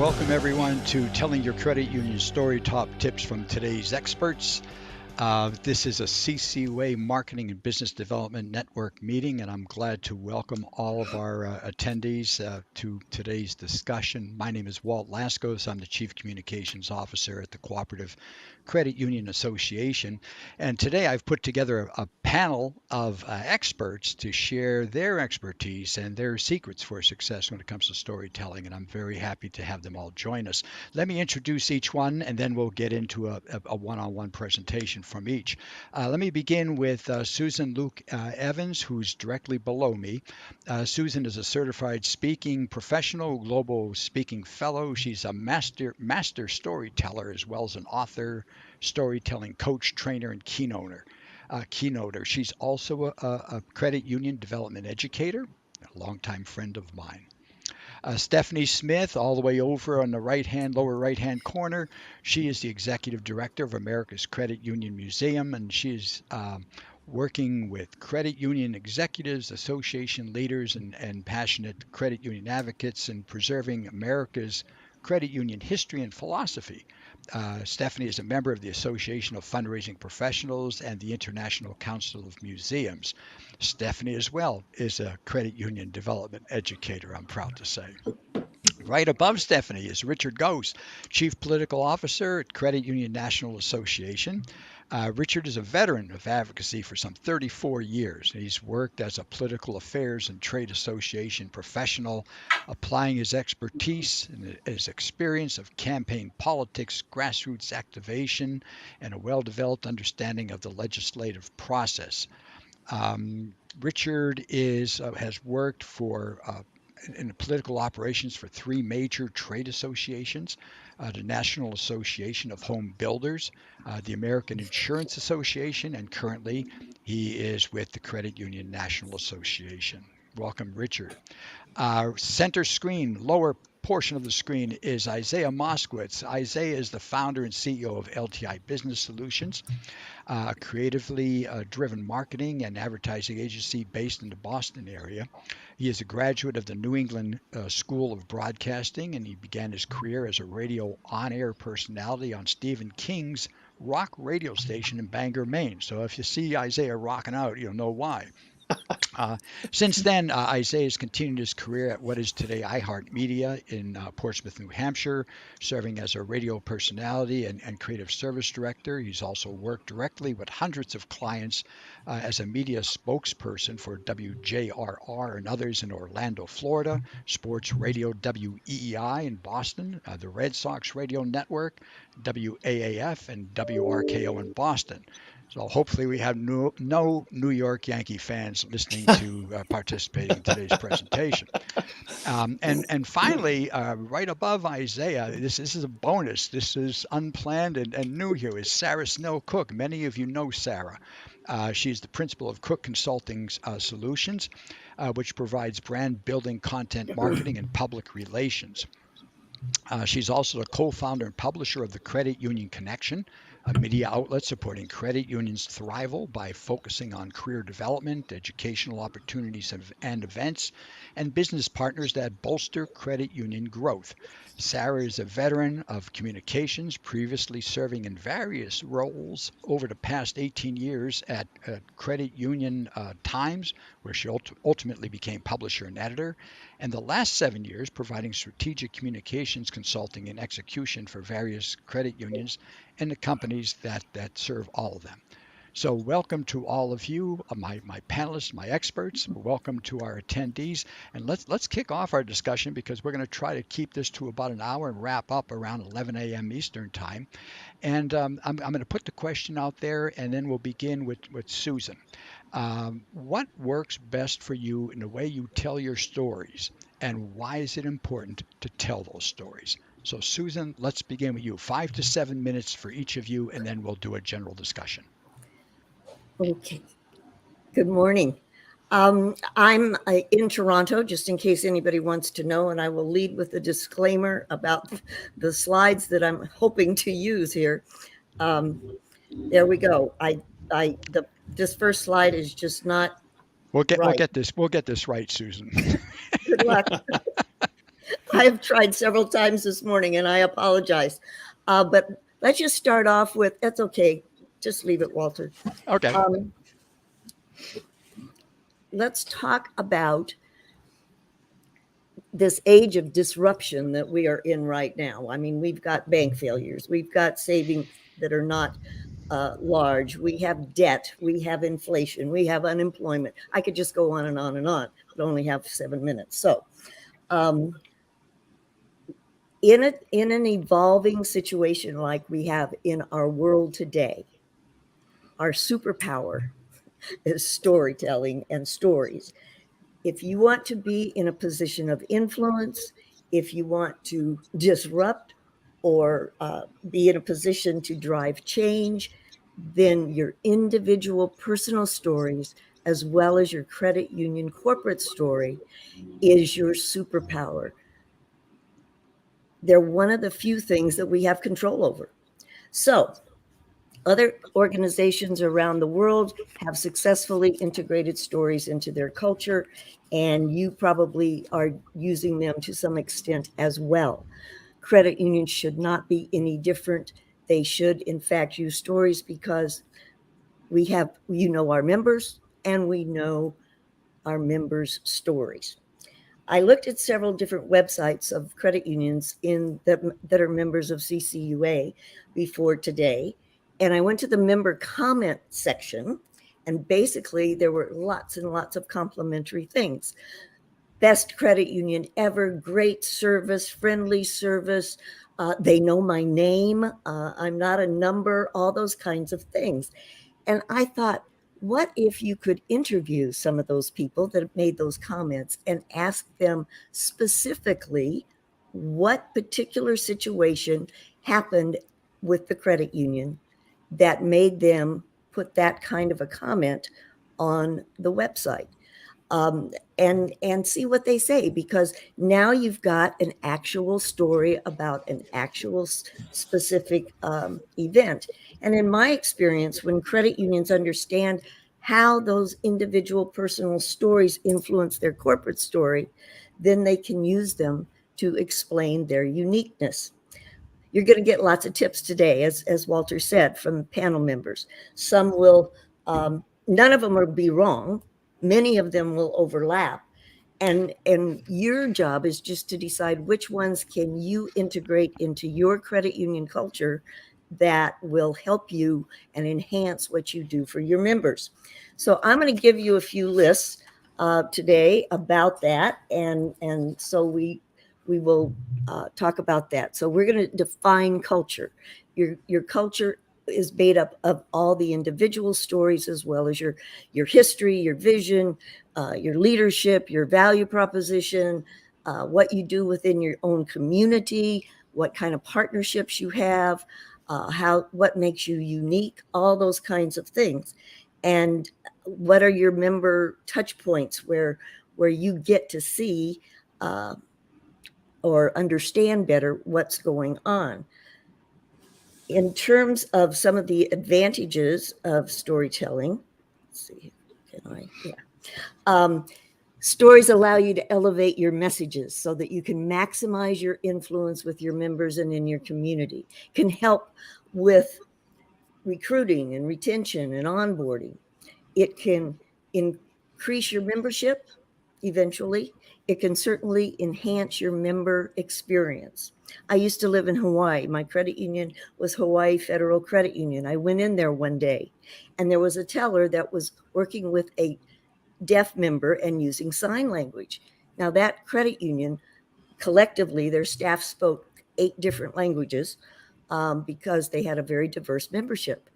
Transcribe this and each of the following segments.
Welcome everyone to Telling Your Credit Union Story, top tips from today's experts. This is a CC Way Marketing and Business Development Network meeting, and I'm glad to welcome all of our attendees to today's discussion. My name is Walt Lascos. I'm the Chief Communications Officer at the Cooperative Credit Union Association. And today I've put together a panel of experts to share their expertise and their secrets for success when it comes to storytelling. And I'm very happy to have them all join us. Let me introduce each one, and then we'll get into a one-on-one presentation from each. Let me begin with Susan Luke Evans, who's directly below me. Susan is a certified speaking professional, global speaking fellow. She's a master storyteller as well as an author, storytelling coach, trainer, and keynoter. She's also a credit union development educator, a longtime friend of mine. Stephanie Smith, all the way over on the lower right hand corner. She is the executive director of America's Credit Union Museum, and she is working with credit union executives, association leaders, and passionate credit union advocates in preserving America's credit union history and philosophy. Stephanie is a member of the Association of Fundraising Professionals and the International Council of Museums. Stephanie, as well, is a credit union development educator, I'm proud to say. Right above Stephanie is Richard Ghost, Chief Political Officer at Credit Union National Association. Richard is a veteran of advocacy for some 34 years. He's worked as a political affairs and trade association professional, applying his expertise and his experience of campaign politics, grassroots activation, and a well-developed understanding of the legislative process. Richard has worked in political operations for three major trade associations, the National Association of Home Builders, the American Insurance Association, and currently he is with the Credit Union National Association. Welcome, Richard. Center screen, lower portion of the screen is Isaiah Moskowitz. Isaiah is the founder and CEO of LTI Business Solutions, a creatively driven marketing and advertising agency based in the Boston area. He is a graduate of the New England School of Broadcasting, and he began his career as a radio on-air personality on Stephen King's rock radio station in Bangor, Maine. So if you see Isaiah rocking out, you'll know why. Since then, Isaiah has continued his career at what is today iHeartMedia in Portsmouth, New Hampshire, serving as a radio personality and creative service director. He's also worked directly with hundreds of clients as a media spokesperson for WJRR and others in Orlando, Florida, Sports Radio WEEI in Boston, the Red Sox Radio Network, WAAF, and WRKO in Boston. So hopefully we have no New York Yankee fans listening to participating in today's presentation. And finally, right above Isaiah, this is a bonus. This is unplanned and new here, is Sarah Snell Cook. Many of you know Sarah. She's the principal of Cook Consulting Solutions, which provides brand building, content marketing, and public relations. She's also the co-founder and publisher of the Credit Union Connection, a media outlet supporting credit unions' thrival by focusing on career development, educational opportunities and events, and business partners that bolster credit union growth. Sarah is a veteran of communications, previously serving in various roles over the past 18 years at Credit Union Times, where she ultimately became publisher and editor, and the last 7 years providing strategic communications consulting and execution for various credit unions and the companies that serve all of them. So welcome to all of you, my panelists, my experts. Welcome to our attendees, and let's kick off our discussion because we're going to try to keep this to about an hour and wrap up around 11 a.m. Eastern time. And I'm going to put the question out there, and then we'll begin with Susan. What works best for you in the way you tell your stories, and why is it important to tell those stories? So Susan, let's begin with you. 5 to 7 minutes for each of you, and then we'll do a general discussion. Okay. Good morning. I'm in Toronto, just in case anybody wants to know, and I will lead with a disclaimer about the slides that I'm hoping to use here. There we go. This first slide is just not. We'll get this right, Susan. Good luck. I've tried several times this morning and I apologize. But let's just start off with, that's okay. Just leave it, Walter. Okay. Um, let's talk about this age of disruption that we are in right now. I mean, we've got bank failures, we've got savings that are not large, we have debt, we have inflation, we have unemployment. I could just go on and on and on, but only have 7 minutes. So, in an evolving situation like we have in our world today, our superpower is storytelling and stories. If you want to be in a position of influence, if you want to disrupt or be in a position to drive change, then your individual personal stories, as well as your credit union corporate story, is your superpower. They're one of the few things that we have control over. So, other organizations around the world have successfully integrated stories into their culture, and you probably are using them to some extent as well. Credit unions should not be any different. They should, in fact, use stories because we have, our members, and we know our members' stories. I looked at several different websites of credit unions that are members of CCUA before today, and I went to the member comment section, and basically there were lots and lots of complimentary things. Best credit union ever, great service, friendly service. They know my name. I'm not a number, all those kinds of things. And I thought, what if you could interview some of those people that have made those comments and ask them specifically what particular situation happened with the credit union that made them put that kind of a comment on the website, and see what they say, because now you've got an actual story about an actual specific event. And in my experience, when credit unions understand how those individual personal stories influence their corporate story, then they can use them to explain their uniqueness. You're going to get lots of tips today, as Walter said, from panel members. Some will, none of them will be wrong. Many of them will overlap. And your job is just to decide which ones can you integrate into your credit union culture that will help you and enhance what you do for your members. So I'm going to give you a few lists today about that, and so we will talk about that. So we're going to define culture. Your culture is made up of all the individual stories, as well as your history, your vision, your leadership, your value proposition, what you do within your own community, what kind of partnerships you have, what makes you unique, all those kinds of things. And what are your member touch points where you get to see or understand better what's going on. In terms of some of the advantages of storytelling, let's see, stories allow you to elevate your messages so that you can maximize your influence with your members and in your community. Can help with recruiting and retention and onboarding. It can increase your membership eventually. It can certainly enhance your member experience. I used to live in Hawaii. My credit union was Hawaii Federal Credit Union. I went in there one day, and there was a teller that was working with a deaf member and using sign language. Now, that credit union, collectively, their staff spoke 8 different languages because they had a very diverse membership.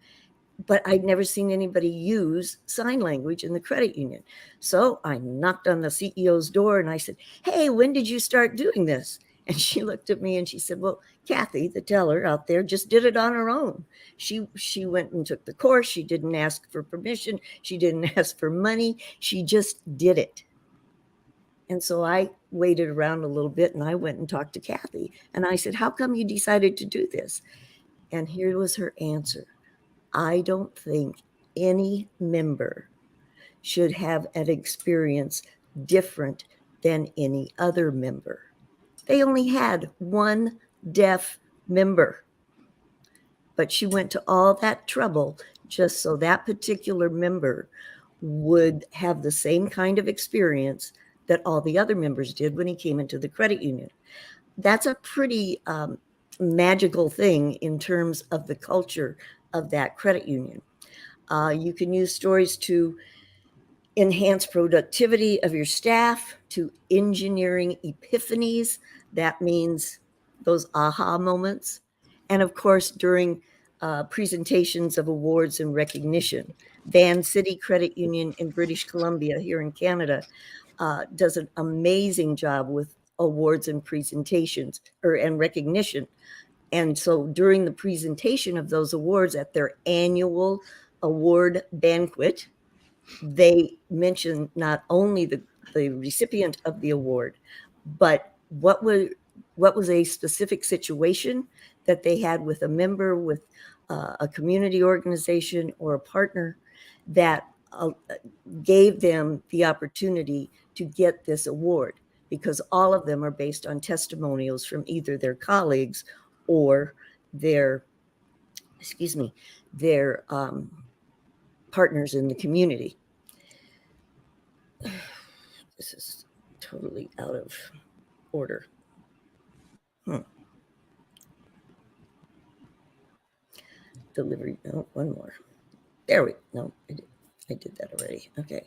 But I'd never seen anybody use sign language in the credit union. So I knocked on the CEO's door and I said, "Hey, when did you start doing this?" And she looked at me and she said, "Well, Kathy, the teller out there, just did it on her own. She went and took the course. She didn't ask for permission. She didn't ask for money. She just did it." And so I waited around a little bit and I went and talked to Kathy. And I said, "How come you decided to do this?" And here was her answer: "I don't think any member should have an experience different than any other member." They only had one deaf member, but she went to all that trouble just so that particular member would have the same kind of experience that all the other members did when he came into the credit union. That's a pretty magical thing in terms of the culture of that credit union. You can use stories to enhance productivity of your staff, to engineering epiphanies. That means those aha moments. And of course, during presentations of awards and recognition. Vancity Credit Union in British Columbia here in Canada does an amazing job with awards and presentations and recognition. And so during the presentation of those awards at their annual award banquet, they mention not only the recipient of the award, but what was a specific situation that they had with a member, with a community organization or a partner that gave them the opportunity to get this award, because all of them are based on testimonials from either their colleagues or their partners in the community. This is totally out of order. Delivery, no, one more. There we go. No, I did that already. Okay.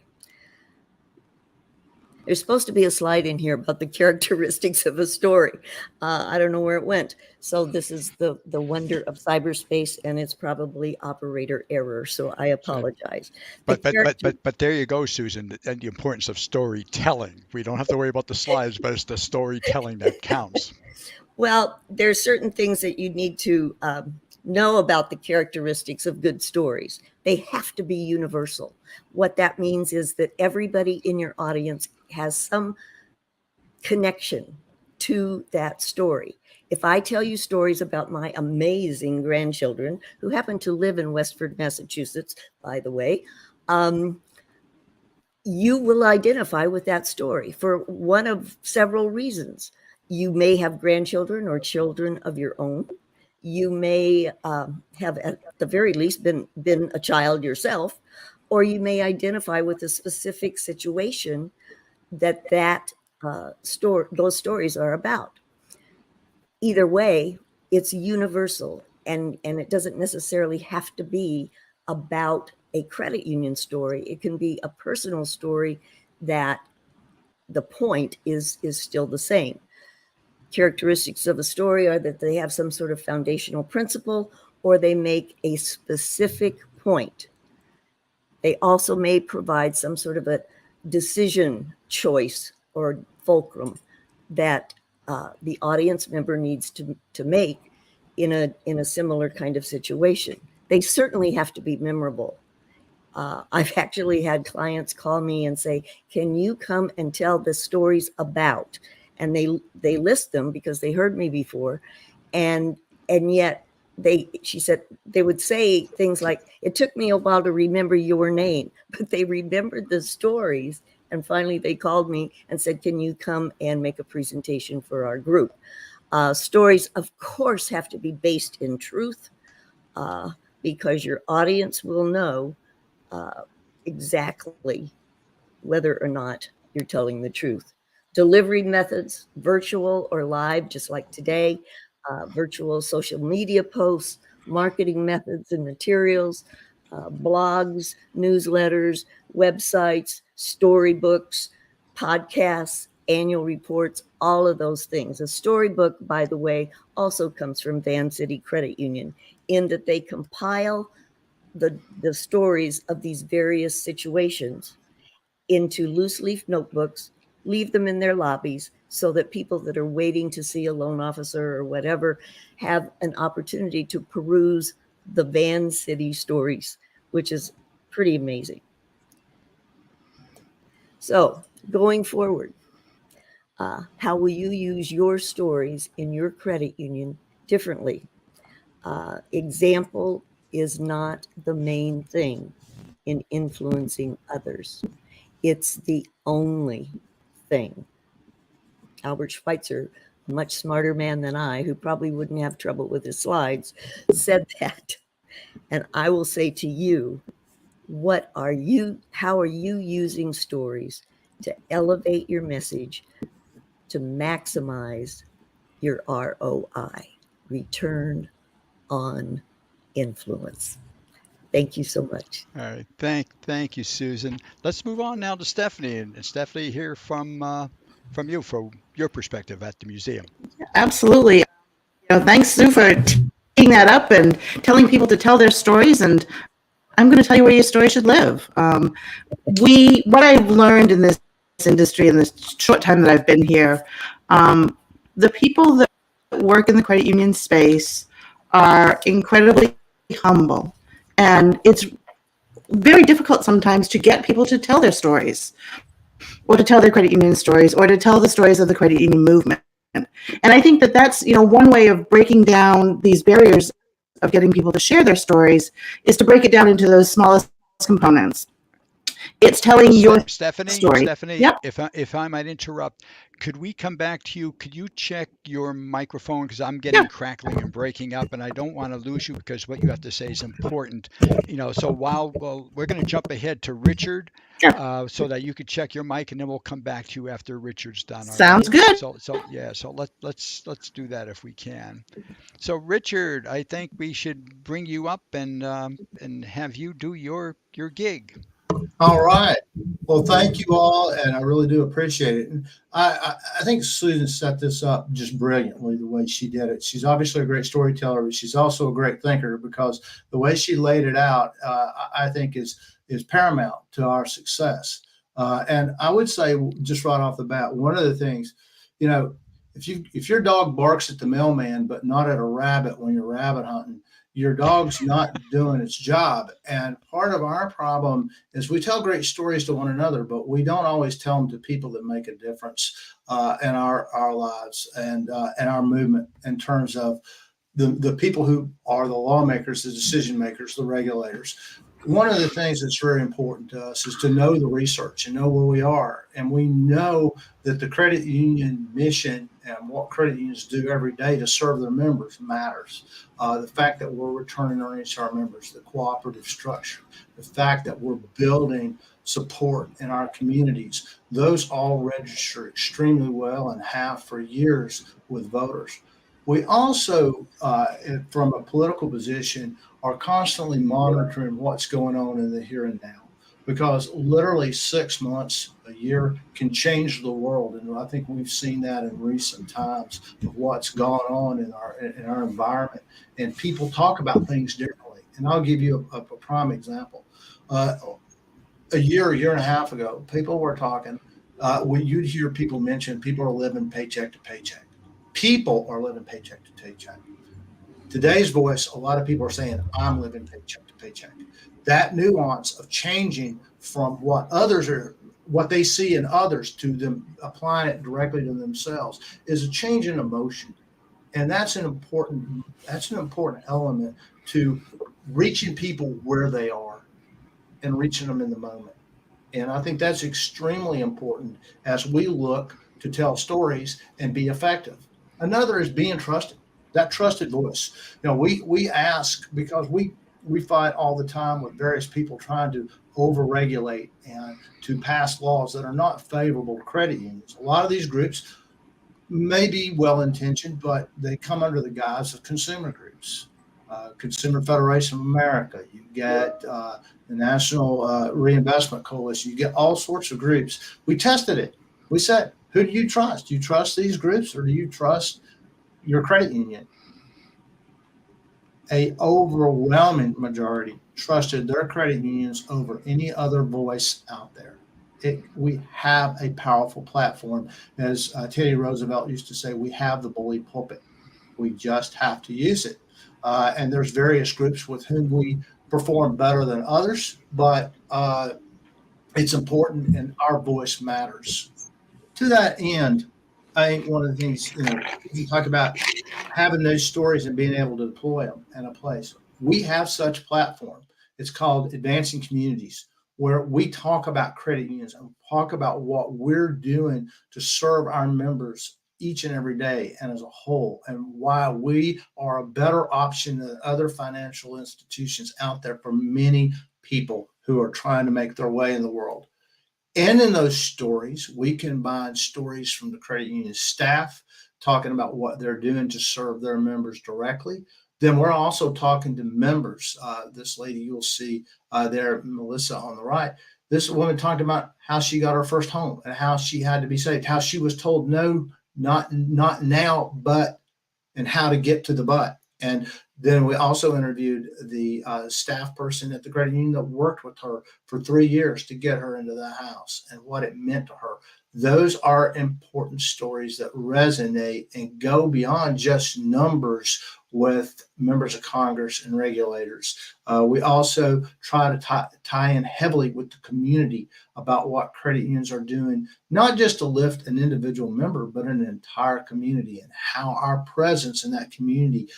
There's supposed to be a slide in here about the characteristics of a story. I don't know where it went. So this is the wonder of cyberspace, and it's probably operator error. So I apologize. But there you go, Susan, and the importance of storytelling. We don't have to worry about the slides, but it's the storytelling that counts. Well, there's certain things that you need to know about the characteristics of good stories. They have to be universal. What that means is that everybody in your audience has some connection to that story. If I tell you stories about my amazing grandchildren, who happen to live in Westford, Massachusetts, by the way, you will identify with that story for one of several reasons. You may have grandchildren or children of your own. You may have, at the very least, been a child yourself, or you may identify with a specific situation that those stories are about. Either way, it's universal, and it doesn't necessarily have to be about a credit union story. It can be a personal story that the point is still the same. Characteristics of a story are that they have some sort of foundational principle, or they make a specific point. They also may provide some sort of a decision choice or fulcrum that the audience member needs to make in a similar kind of situation. They certainly have to be memorable. I've actually had clients call me and say, "Can you come and tell the stories about?" And they list them because they heard me before, and yet she said they would say things like, "It took me a while to remember your name," but they remembered the stories. And finally, they called me and said, "Can you come and make a presentation for our group?" Stories, of course, have to be based in truth, because your audience will know exactly whether or not you're telling the truth. Delivery methods, virtual or live, just like today, virtual social media posts, marketing methods and materials, blogs, newsletters, websites, storybooks, podcasts, annual reports, all of those things. A storybook, by the way, also comes from Vancity Credit Union, in that they compile the stories of these various situations into loose leaf notebooks, leave them in their lobbies so that people that are waiting to see a loan officer or whatever have an opportunity to peruse the Vancity stories, which is pretty amazing. So going forward, how will you use your stories in your credit union differently? Example is not the main thing in influencing others. It's the only thing. Albert Schweitzer much smarter man than I, who probably wouldn't have trouble with his slides, said that. And I will say to you, how are you using stories to elevate your message, to maximize your ROI, return on influence? Thank you so much. All right. Thank you, Susan. Let's move on now to Stephanie, and Stephanie, hear from you for your perspective at the museum. Absolutely. Thanks, Sue, for teeing that up and telling people to tell their stories. And I'm going to tell you where your story should live. What I've learned in this industry in this short time that I've been here, the people that work in the credit union space are incredibly humble. And it's very difficult sometimes to get people to tell their stories, or to tell their credit union stories, or to tell the stories of the credit union movement. And I think that that's, one way of breaking down these barriers of getting people to share their stories is to break it down into those smallest components. It's telling your Stephanie, story. Stephanie, Yep. if I might interrupt, could we come back to you? Could you check your microphone? Because I'm getting crackling and breaking up, and I don't want to lose you because what you have to say is important. So we're going to jump ahead to Richard, so that you could check your mic, and then we'll come back to you after Richard's done. Sounds good. So let's do that if we can. So Richard, I think we should bring you up and have you do your gig. All right. Well, thank you all, and I really do appreciate it. And I think Susan set this up just brilliantly the way she did it. She's obviously a great storyteller, but she's also a great thinker, because the way she laid it out, I think is paramount to our success. And I would say, just right off the bat, one of the things, if your dog barks at the mailman but not at a rabbit when you're rabbit hunting, your dog's not doing its job. And part of our problem is we tell great stories to one another, but we don't always tell them to people that make a difference in our lives and our movement, in terms of the people who are the lawmakers, the decision makers, the regulators. One of the things that's very important to us is to know the research and know where we are. And we know that the credit union mission and what credit unions do every day to serve their members matters. The fact that we're returning earnings to our members, the cooperative structure, the fact that we're building support in our communities, those all register extremely well and have for years with voters. We also, from a political position, are constantly monitoring what's going on in the here and now, because literally 6 months, a year can change the world. And I think we've seen that in recent times of what's gone on in our environment, and people talk about things differently. And I'll give you a prime example. A year and a half ago, people were talking, you'd hear people mention people are living paycheck to paycheck. People are living paycheck to paycheck. Today's voice, a lot of people are saying, I'm living paycheck to paycheck. That nuance of changing from what they see in others, to them applying it directly to themselves, is a change in emotion. And that's an important element to reaching people where they are and reaching them in the moment. And I think that's extremely important as we look to tell stories and be effective. Another is being trusted. That trusted voice. We ask, because we fight all the time with various people trying to overregulate and to pass laws that are not favorable to credit unions. A lot of these groups may be well-intentioned, but they come under the guise of consumer groups. Consumer Federation of America, you get the National Reinvestment Coalition, you get all sorts of groups. We tested it. We said, who do you trust? Do you trust these groups, or do you trust your credit union? A overwhelming majority trusted their credit unions over any other voice out there. We have a powerful platform. As Teddy Roosevelt used to say, we have the bully pulpit. We just have to use it. And there's various groups with whom we perform better than others, but it's important, and our voice matters. To that end, I think one of the things, you talk about having those stories and being able to deploy them in a place. We have such a platform. It's called Advancing Communities, where we talk about credit unions and talk about what we're doing to serve our members each and every day and as a whole, and why we are a better option than other financial institutions out there for many people who are trying to make their way in the world. And in those stories, we combine stories from the credit union staff talking about what they're doing to serve their members directly. Then we're also talking to members. This lady you'll see there, Melissa on the right, this woman talked about how she got her first home and how she had to be saved, how she was told no, not now, but, and how to get to the but. And then we also interviewed the staff person at the credit union that worked with her for 3 years to get her into the house and what it meant to her. Those are important stories that resonate and go beyond just numbers with members of Congress and regulators. We also try to tie in heavily with the community about what credit unions are doing, not just to lift an individual member, but an entire community, and how our presence in that community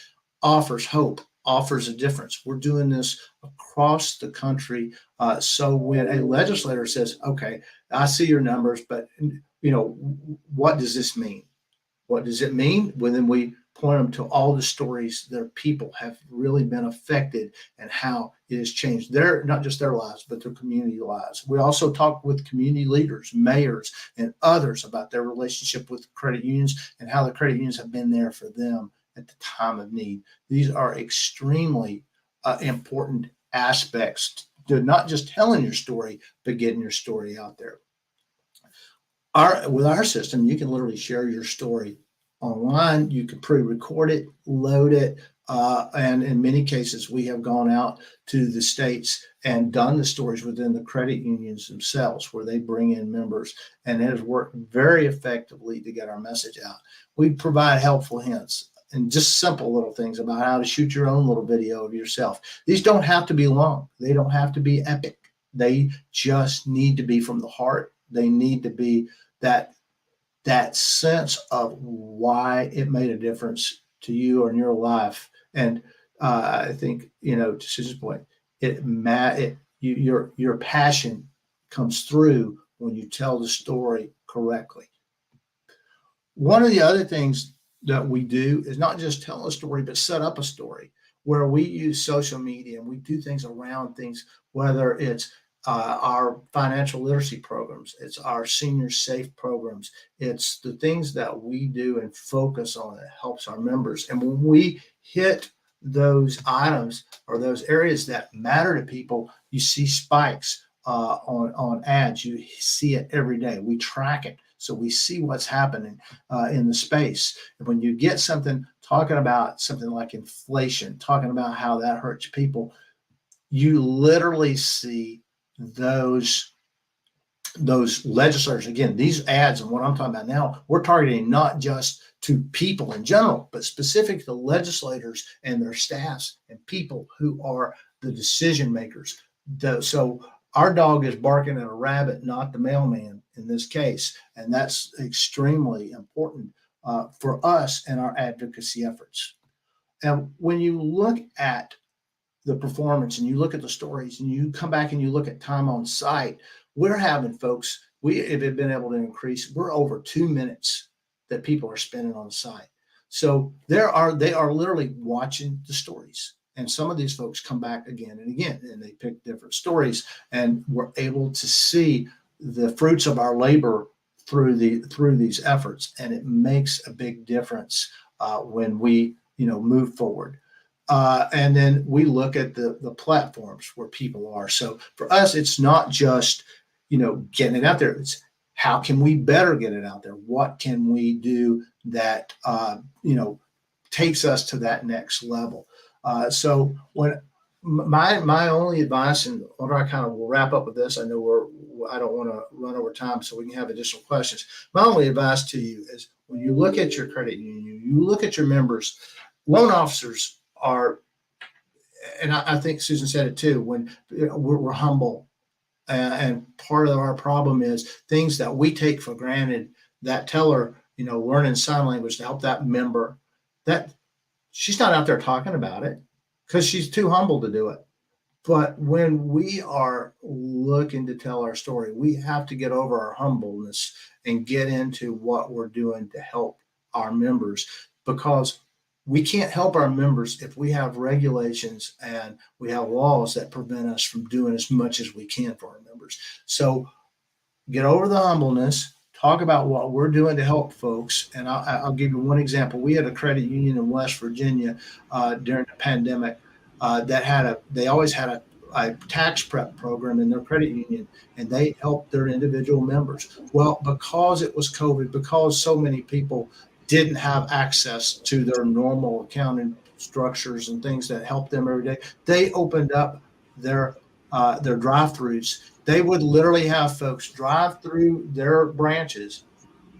offers hope, offers a difference. We're doing this across the country. So when a legislator says, okay, I see your numbers, but what does this mean? What does it mean? Well, then we point them to all the stories their people have really been affected and how it has changed not just their lives, but their community lives. We also talk with community leaders, mayors, and others about their relationship with credit unions and how the credit unions have been there for them at the time of need. These are extremely important aspects to not just telling your story, but getting your story out there. With our system, you can literally share your story online. You can pre-record it, load it, and in many cases, we have gone out to the states and done the stories within the credit unions themselves, where they bring in members, and it has worked very effectively to get our message out. We provide helpful hints and just simple little things about how to shoot your own little video of yourself. These don't have to be long. They don't have to be epic. They just need to be from the heart. They need to be that sense of why it made a difference to you or in your life. And I think, to Susan's point, your passion comes through when you tell the story correctly. One of the other things that we do is not just tell a story, but set up a story where we use social media and we do things around things, whether it's our financial literacy programs, it's our senior safe programs, it's the things that we do and focus on that helps our members. And when we hit those items or those areas that matter to people, you see spikes on ads. You see it every day. We track it. So we see what's happening in the space. And when you get something talking about something like inflation, talking about how that hurts people, you literally see those legislators. Again, these ads and what I'm talking about now, we're targeting not just to people in general, but specific to legislators and their staffs and people who are the decision makers. So our dog is barking at a rabbit, not the mailman in this case. And that's extremely important for us and our advocacy efforts. And when you look at the performance and you look at the stories and you come back and you look at time on site, we're having folks, we have been able to increase, we're over 2 minutes that people are spending on the site. So they are literally watching the stories. And some of these folks come back again and again, and they pick different stories, and we're able to see the fruits of our labor through these efforts. And it makes a big difference when we, move forward. And then we look at the platforms where people are. So for us, it's not just, getting it out there. It's how can we better get it out there? What can we do that, takes us to that next level? So when my only advice, and I kind of will wrap up with this, I know I don't want to run over time so we can have additional questions. My only advice to you is when you look at your credit union, you look at your members, loan officers are, and I think Susan said it too, when we're humble. And part of our problem is things that we take for granted, that teller, learning sign language to help that member, that she's not out there talking about it because she's too humble to do it. But when we are looking to tell our story, we have to get over our humbleness and get into what we're doing to help our members, because we can't help our members if we have regulations and we have laws that prevent us from doing as much as we can for our members. So get over the humbleness, talk about what we're doing to help folks. And I'll give you one example. We had a credit union in West Virginia during the pandemic they always had a tax prep program in their credit union, and they helped their individual members. Well, because it was COVID, because so many people didn't have access to their normal accounting structures and things that help them every day, they opened up their drive-throughs. They would literally have folks drive through their branches,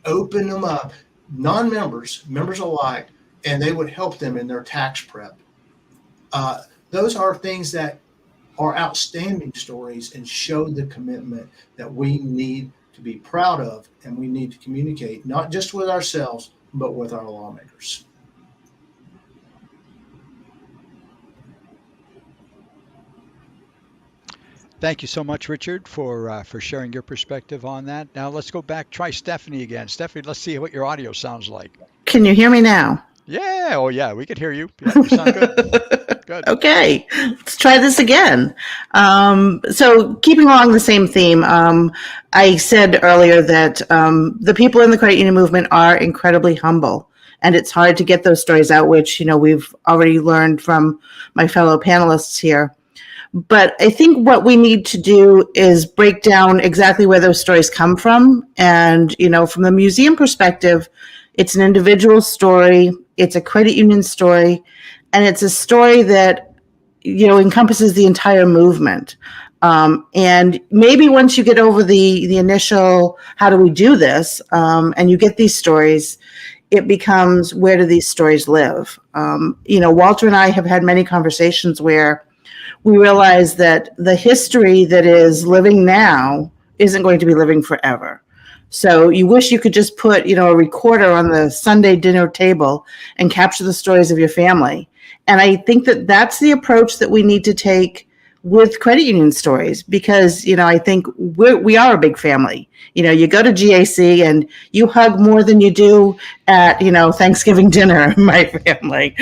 open them up, non-members, members alike, and they would help them in their tax prep. Those are things that are outstanding stories and show the commitment that we need to be proud of, and we need to communicate, not just with ourselves, but with our lawmakers. Thank you so much, Richard, for sharing your perspective on that. Now let's go back. Try Stephanie again. Stephanie, let's see what your audio sounds like. Can you hear me now? Yeah. Oh, yeah. We could hear you. Yeah, you sound good. Good. Okay, let's try this again. So keeping along the same theme, I said earlier that the people in the credit union movement are incredibly humble, and it's hard to get those stories out, which, we've already learned from my fellow panelists here. But I think what we need to do is break down exactly where those stories come from. And, from the museum perspective, it's an individual story, it's a credit union story, and it's a story that, encompasses the entire movement. And maybe once you get over the initial, how do we do this? And you get these stories, it becomes, where do these stories live? Walter and I have had many conversations where we realize that the history that is living now isn't going to be living forever. So you wish you could just put, a recorder on the Sunday dinner table and capture the stories of your family. And I think that that's the approach that we need to take with credit union stories, because, I think we are a big family. You go to GAC and you hug more than you do at, Thanksgiving dinner, my family.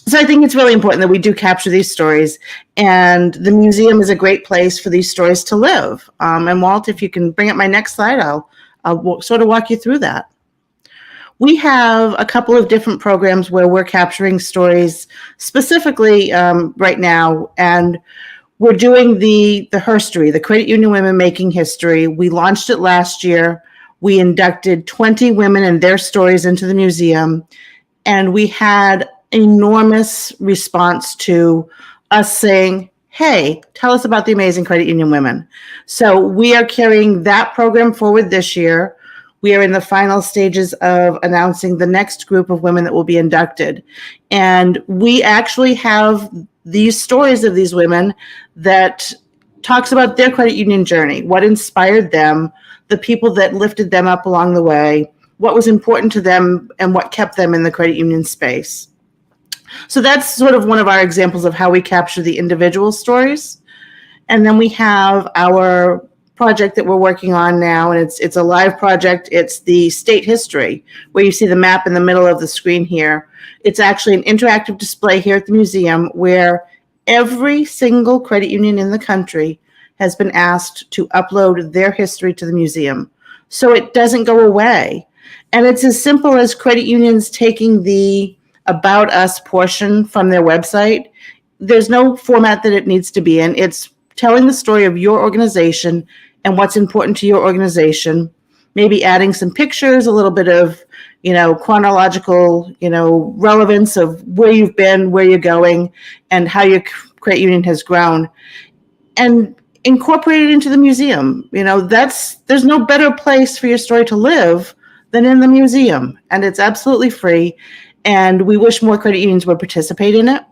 So I think it's really important that we do capture these stories, and the museum is a great place for these stories to live. And Walt, if you can bring up my next slide, I'll sort of walk you through that. We have a couple of different programs where we're capturing stories specifically right now, and we're doing the Herstory, the Credit Union Women Making History. We launched it last year. We inducted 20 women and their stories into the museum, and we had enormous response to us saying, hey, tell us about the amazing credit union women. So we are carrying that program forward this year. We are in the final stages of announcing the next group of women that will be inducted. And we actually have these stories of these women that talks about their credit union journey, what inspired them, the people that lifted them up along the way, what was important to them, and what kept them in the credit union space. So that's sort of one of our examples of how we capture the individual stories. And then we have our project that we're working on now, and it's a live project. It's the state history, where you see the map in the middle of the screen here. It's actually an interactive display here at the museum where every single credit union in the country has been asked to upload their history to the museum, so it doesn't go away. And it's as simple as credit unions taking the About Us portion from their website. There's no format that it needs to be in. It's telling the story of your organization and what's important to your organization, maybe adding some pictures, a little bit of, chronological, relevance of where you've been, where you're going, and how your credit union has grown, and incorporate it into the museum. There's no better place for your story to live than in the museum, and it's absolutely free. And we wish more credit unions would participate in it.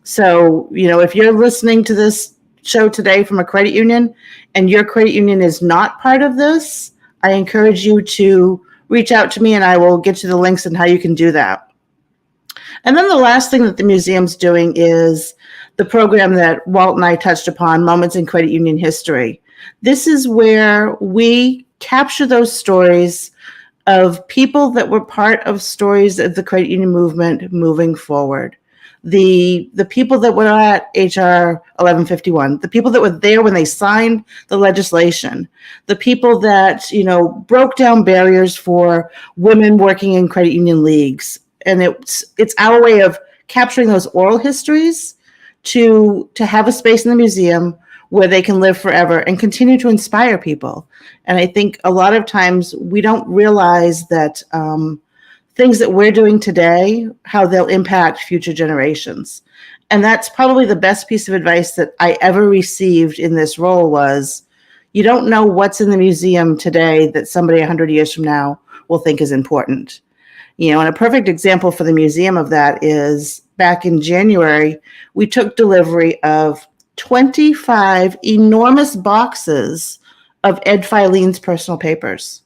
So, if you're listening to this show today from a credit union and your credit union is not part of this, I encourage you to reach out to me and I will get you the links and how you can do that. And then the last thing that the museum's doing is the program that Walt and I touched upon, Moments in Credit Union History. This is where we capture those stories of people that were part of stories of the credit union movement moving forward. The people that were at HR 1151, the people that were there when they signed the legislation, the people that, broke down barriers for women working in credit union leagues. And it's our way of capturing those oral histories to have a space in the museum where they can live forever and continue to inspire people. And I think a lot of times we don't realize that things that we're doing today, how they'll impact future generations. And that's probably the best piece of advice that I ever received in this role was, you don't know what's in the museum today that somebody 100 years from now will think is important. And a perfect example for the museum of that is back in January, we took delivery of 25 enormous boxes of Ed Filene's personal papers.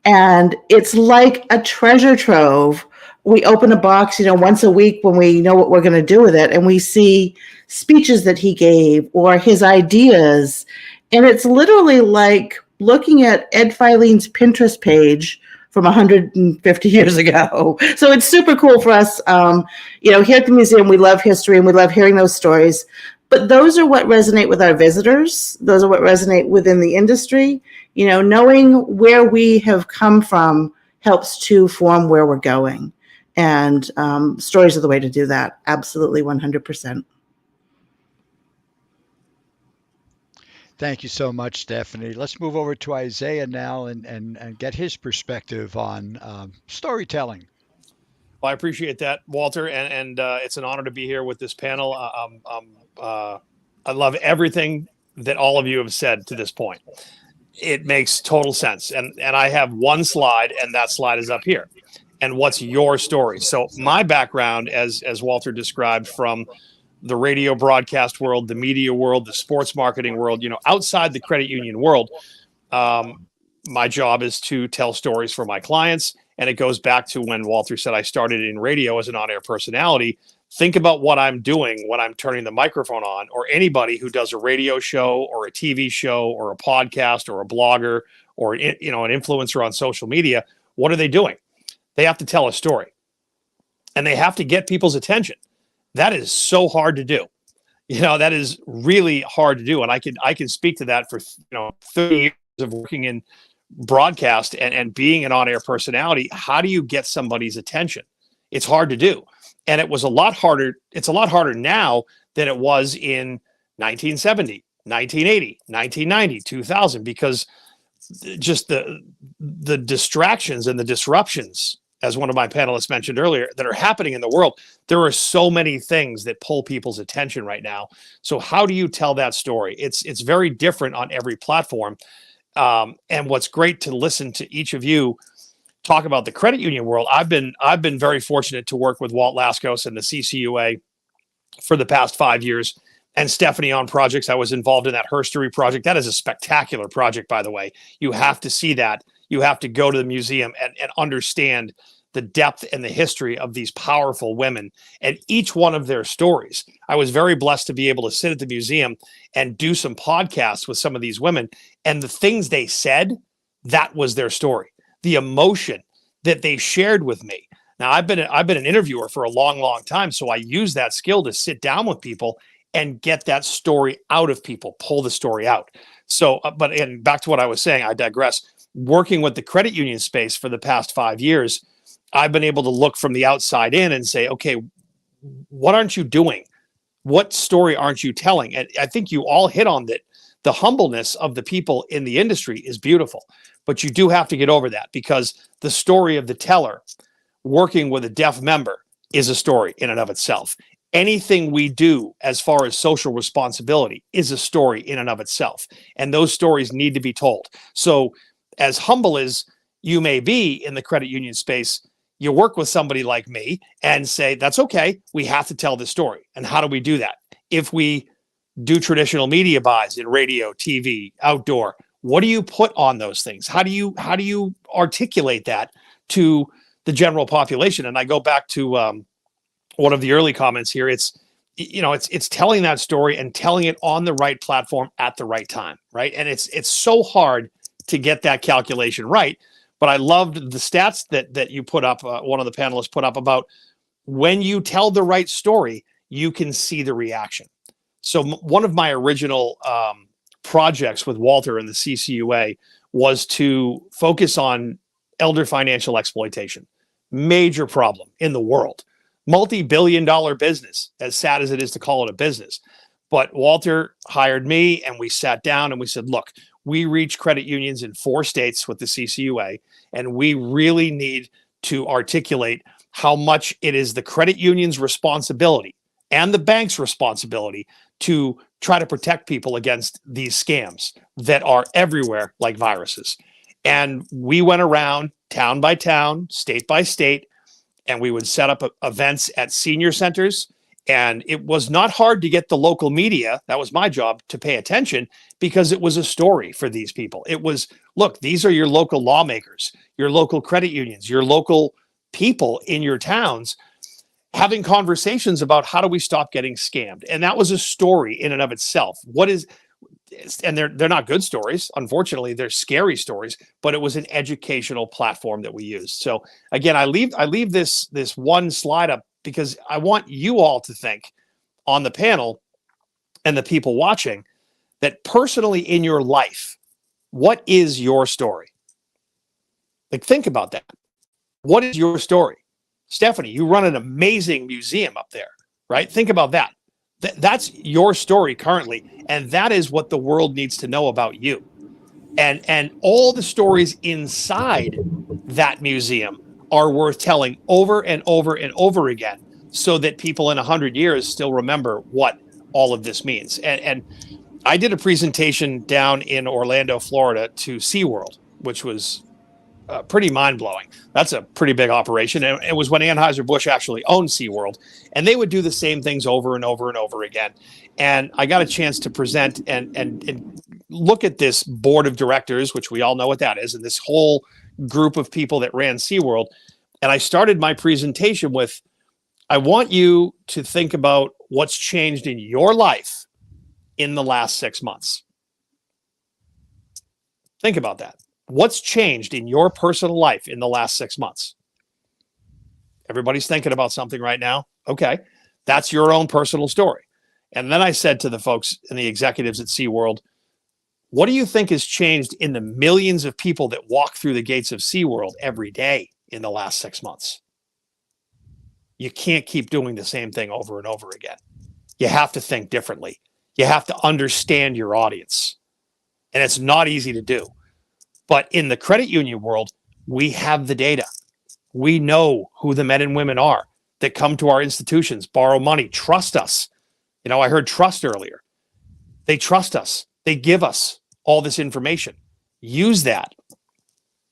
And it's like a treasure trove. We open a box, once a week when we know what we're going to do with it. And we see speeches that he gave or his ideas. And it's literally like looking at Ed Filene's Pinterest page from 150 years ago. So it's super cool for us. Here at the museum, we love history and we love hearing those stories. But those are what resonate with our visitors. Those are what resonate within the industry. Knowing where we have come from helps to form where we're going. And stories are the way to do that. Absolutely, 100%. Thank you so much, Stephanie. Let's move over to Isaiah now and get his perspective on storytelling. Well, I appreciate that, Walter, and it's an honor to be here with this panel. I love everything that all of you have said to this point. It makes total sense. And I have one slide, and that slide is up here. And what's your story? So my background, as Walter described, from the radio broadcast world, the media world, the sports marketing world, outside the credit union world, my job is to tell stories for my clients. And it goes back to when Walter said I started in radio as an on-air personality. Think about what I'm doing when I'm turning the microphone on, or anybody who does a radio show or a TV show or a podcast or a blogger or an influencer on social media. What are they doing? They have to tell a story, and they have to get people's attention. That is so hard to do. That is really hard to do. And I can speak to that for 30 years of working in broadcast and being an on-air personality. How do you get somebody's attention? It's hard to do. And it was a lot harder. It's a lot harder now than it was in 1970, 1980, 1990, 2000, because just the distractions and the disruptions, as one of my panelists mentioned earlier, that are happening in the world. There are so many things that pull people's attention right now. So how do you tell that story? It's very different on every platform. And what's great to listen to each of you talk about the credit union world. I've been very fortunate to work with Walt Laskos and the CCUA for the past 5 years, and Stephanie on projects. I was involved in that Herstory project. That is a spectacular project, by the way. You have to see that. You have to go to the museum and understand the depth and the history of these powerful women and each one of their stories. I was very blessed to be able to sit at the museum and do some podcasts with some of these women, and the things they said, that was their story. The emotion that they shared with me. Now, I've been an interviewer for a long, long time, so I use that skill to sit down with people and get that story out of people, pull the story out. So, and back to what I was saying, I digress. Working with the credit union space for the past 5 years, I've been able to look from the outside in and say, okay, what aren't you doing? What story aren't you telling? And I think you all hit on that. The humbleness of the people in the industry is beautiful, but you do have to get over that, because the story of the teller working with a deaf member is a story in and of itself. Anything we do as far as social responsibility is a story in and of itself. And those stories need to be told. So as humble as you may be in the credit union space, you work with somebody like me and say, that's okay. We have to tell this story. And how do we do that? If we do traditional media buys in radio, TV, outdoor, what do you put on those things? How do you articulate that to the general population? And I go back to one of the early comments here. It's telling that story and telling it on the right platform at the right time, right? And it's so hard to get that calculation right. But I loved the stats that you put up, one of the panelists put up, about when you tell the right story, you can see the reaction. So one of my original projects with Walter and the CCUA was to focus on elder financial exploitation. Major problem in the world. Multi-billion-dollar business, as sad as it is to call it a business. But Walter hired me, and we sat down and we said, look, we reach credit unions in 4 states with the CCUA, and we really need to articulate how much it is the credit union's responsibility and the bank's responsibility to try to protect people against these scams that are everywhere like viruses. And we went around town by town, state by state, and we would set up events at senior centers. And it was not hard to get the local media, that was my job, to pay attention, because it was a story for these people. It was, look, these are your local lawmakers, your local credit unions, your local people in your towns having conversations about how do we stop getting scammed. And that was a story in and of itself. And they're not good stories. Unfortunately, they're scary stories, but it was an educational platform that we used. So again, I leave this one slide up because I want you all to think on the panel and the people watching that personally in your life, what is your story? Like, think about that. What is your story? Stephanie, you run an amazing museum up there, right? Think about that. That's your story currently. And that is what the world needs to know about you. And all the stories inside that museum are worth telling over and over and over again, so that people in 100 years still remember what all of this means. And I did a presentation down in Orlando, Florida to SeaWorld, which was pretty mind-blowing. That's a pretty big operation. And it was when Anheuser-Busch actually owned SeaWorld. And they would do the same things over and over and over again. And I got a chance to present and look at this board of directors, which we all know what that is, and this whole group of people that ran SeaWorld. And I started my presentation with, I want you to think about what's changed in your life in the last 6 months. Think about that. What's changed in your personal life in the last 6 months? Everybody's thinking about something right now. Okay, that's your own personal story. And then I said to the folks and the executives at SeaWorld, what do you think has changed in the millions of people that walk through the gates of SeaWorld every day in the last 6 months? You can't keep doing the same thing over and over again. You have to think differently. You have to understand your audience. And it's not easy to do. But in the credit union world, we have the data. We know who the men and women are that come to our institutions, borrow money, trust us. You know, I heard trust earlier. They trust us. They give us all this information. Use that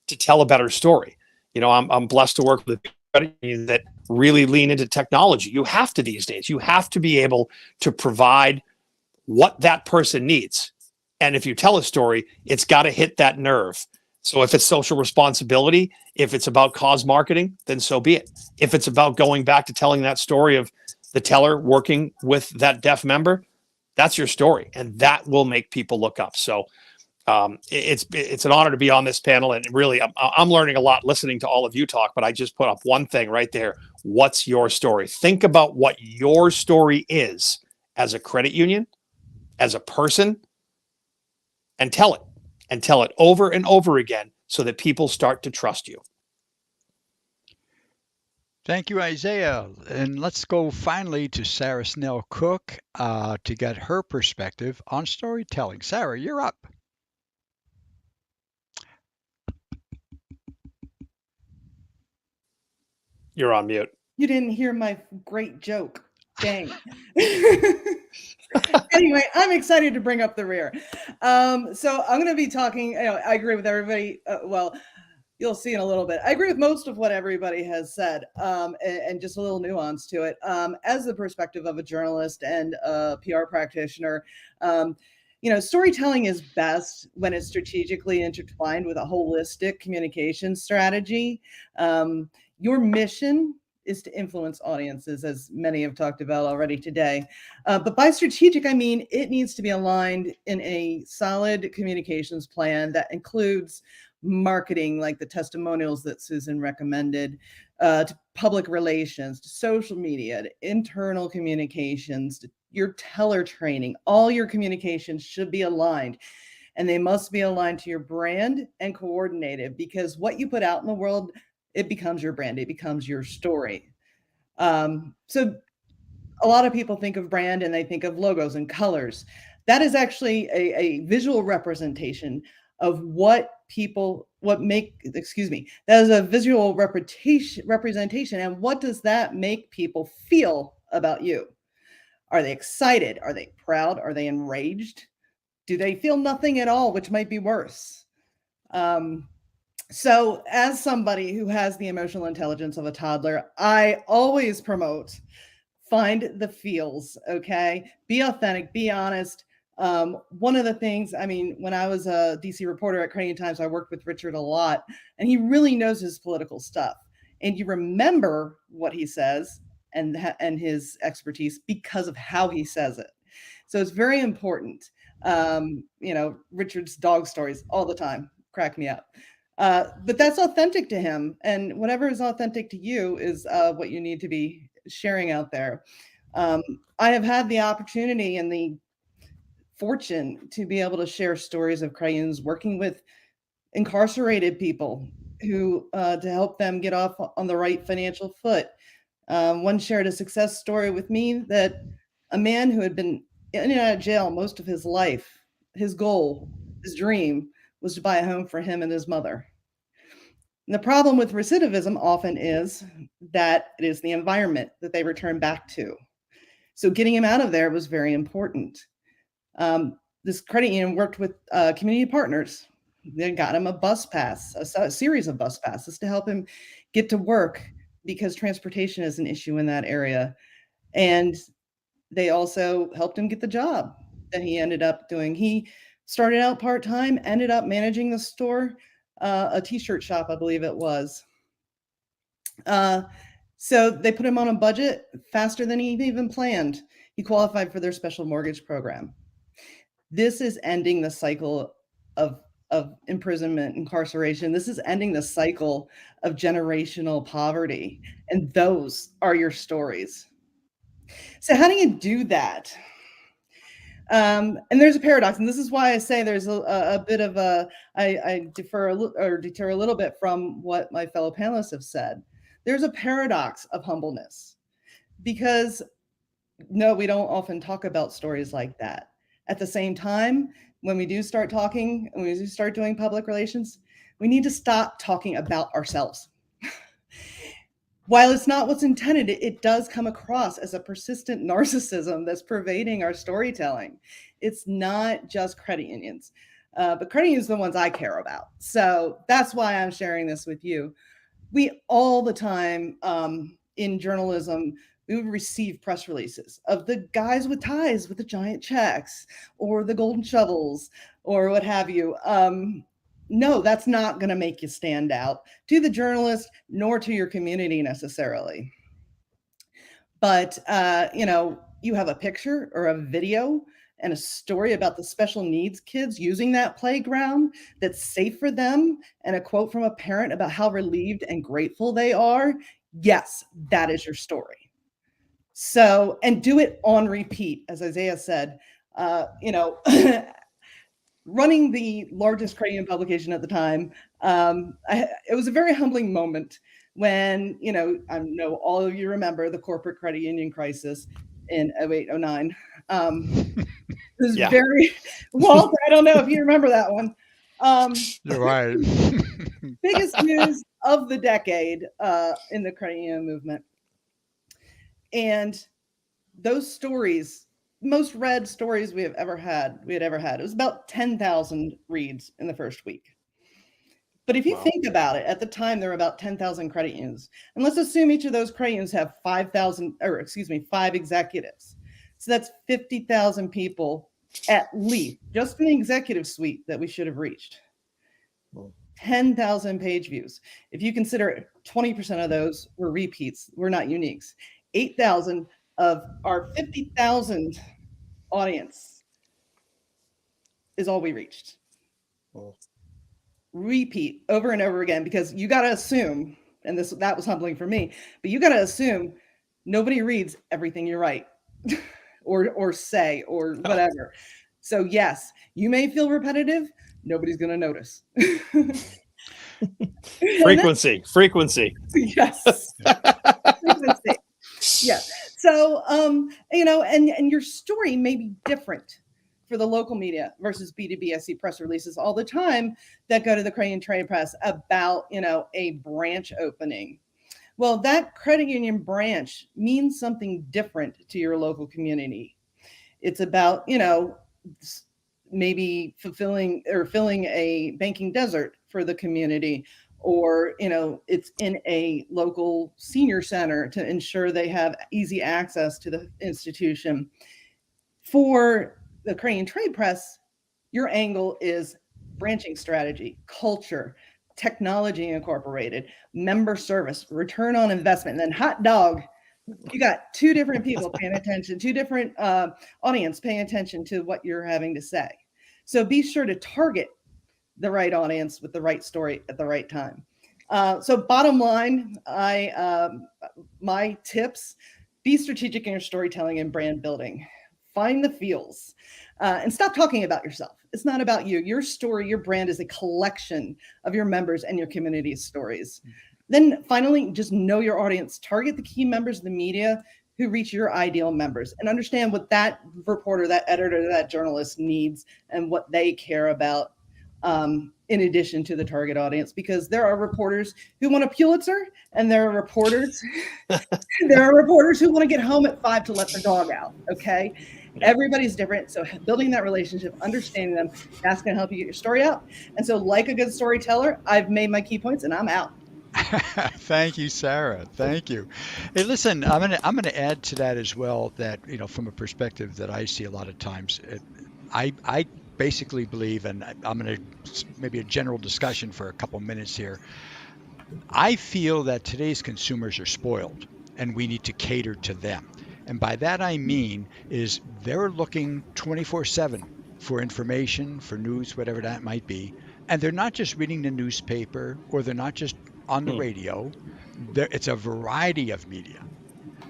to tell a better story. You know, I'm blessed to work with credit unions that really lean into technology. You have to these days. You have to be able to provide what that person needs. And if you tell a story, it's got to hit that nerve. So if it's social responsibility, if it's about cause marketing, then so be it. If it's about going back to telling that story of the teller working with that deaf member, that's your story. And that will make people look up. So it's an honor to be on this panel. And really, I'm learning a lot listening to all of you talk, but I just put up one thing right there. What's your story? Think about what your story is as a credit union, as a person, and tell it over and over again so that people start to trust you. Thank you, Isaiah. And let's go finally to Sarah Snell Cook to get her perspective on storytelling. Sarah, you're up. You're on mute. You didn't hear my great joke. Dang. Anyway, I'm excited to bring up the rear. So I'm going to be talking, I agree with everybody. Well, you'll see in a little bit. I agree with most of what everybody has said, and just a little nuance to it. As the perspective of a journalist and a PR practitioner, storytelling is best when it's strategically intertwined with a holistic communication strategy. Your mission is to influence audiences, as many have talked about already today. But by strategic, I mean it needs to be aligned in a solid communications plan that includes marketing, like the testimonials that Susan recommended, to public relations, to social media, to internal communications, to your teller training. All your communications should be aligned, and they must be aligned to your brand and coordinated, because what you put out in the world, it becomes your brand, it becomes your story. So a lot of people think of brand and they think of logos and colors. That is actually a visual representation of that is a visual representation. And what does that make people feel about you? Are they excited? Are they proud? Are they enraged? Do they feel nothing at all, which might be worse? So as somebody who has the emotional intelligence of a toddler, I always promote find the feels, okay? Be authentic, be honest. One of the things, I mean, when I was a DC reporter at Cranium Times, I worked with Richard a lot, and he really knows his political stuff. And you remember what he says and his expertise because of how he says it. So it's very important. Richard's dog stories all the time crack me up. But that's authentic to him. And whatever is authentic to you is what you need to be sharing out there. I have had the opportunity and the fortune to be able to share stories of Crayons working with incarcerated people who to help them get off on the right financial foot. One shared a success story with me that a man who had been in and out of jail most of his life, his goal, his dream was to buy a home for him and his mother. And the problem with recidivism often is that it is the environment that they return back to. So getting him out of there was very important. This credit union worked with community partners. They got him a bus pass, a series of bus passes to help him get to work because transportation is an issue in that area. And they also helped him get the job that he ended up doing. He started out part-time, ended up managing the store, a t-shirt shop, I believe it was. So they put him on a budget faster than he even planned. He qualified for their special mortgage program. This is ending the cycle of imprisonment, incarceration. This is ending the cycle of generational poverty. And those are your stories. So how do you do that? And there's a paradox, and this is why I say there's a bit of I deter a little bit from what my fellow panelists have said. There's a paradox of humbleness, because no, we don't often talk about stories like that. At the same time, when we do start talking, and we do start doing public relations, we need to stop talking about ourselves. While it's not what's intended, it does come across as a persistent narcissism that's pervading our storytelling. It's not just credit unions, but credit unions are the ones I care about. So that's why I'm sharing this with you. We all the time in journalism, we would receive press releases of the guys with ties with the giant checks or the golden shovels or what have you. No, that's not going to make you stand out to the journalist nor to your community necessarily. But, you have a picture or a video and a story about the special needs kids using that playground that's safe for them, and a quote from a parent about how relieved and grateful they are. Yes, that is your story. So, and do it on repeat, as Isaiah said, running the largest credit union publication at the time, it was a very humbling moment when, I know all of you remember the corporate credit union crisis in 08, 09. It was very, Walter, I don't know if you remember that one. You're right. Biggest news of the decade in the credit union movement. And those stories, most read stories we had ever had. It was about 10,000 reads in the first week. But if you think about it, at the time, there were about 10,000 credit unions. And let's assume each of those credit unions have 5 executives. So that's 50,000 people at least, just in the executive suite that we should have reached. 10,000 page views. If you consider 20% of those were repeats, we're not uniques. 8,000 of our 50,000 audience is all we reached. Oh. Repeat over and over again, because you got to assume, and that was humbling for me, but you got to assume nobody reads everything you write or say or whatever. So yes, you may feel repetitive. Nobody's going to notice. Frequency. Yes. Frequency. Yeah. So, and your story may be different for the local media versus B2B. I see press releases all the time that go to the Credit Trade Press about, a branch opening. Well, that credit union branch means something different to your local community. It's about, maybe filling a banking desert for the community, or it's in a local senior center to ensure they have easy access to the institution. For the Credit Trade Press, your angle is branching strategy, culture, technology incorporated, member service, return on investment, and then hot dog. You got two different people paying attention, two different audience paying attention to what you're having to say. So be sure to target the right audience with the right story at the right time. So bottom line, my tips: be strategic in your storytelling and brand building. Find the feels and stop talking about yourself. It's not about you. Your story, your brand is a collection of your members and your community's stories. Then finally, just know your audience. Target the key members of the media who reach your ideal members, and understand what that reporter, that editor, that journalist needs and what they care about, in addition to the target audience. Because there are reporters who want a Pulitzer, and there are reporters who want to get home at 5 to let their dog out. Okay. Everybody's different. So building that relationship, understanding them, that's going to help you get your story out. And so, like a good storyteller, I've made my key points and I'm out. Thank you, Sarah. Thank you. Hey, listen, I'm gonna add to that as well, that from a perspective that I see a lot of times, I basically believe, and I'm gonna maybe a general discussion for a couple minutes here. I feel that today's consumers are spoiled, and we need to cater to them. And by that I mean is they're looking 24/7 for information, for news, whatever that might be, and they're not just reading the newspaper, or they're not just on the radio. It's a variety of media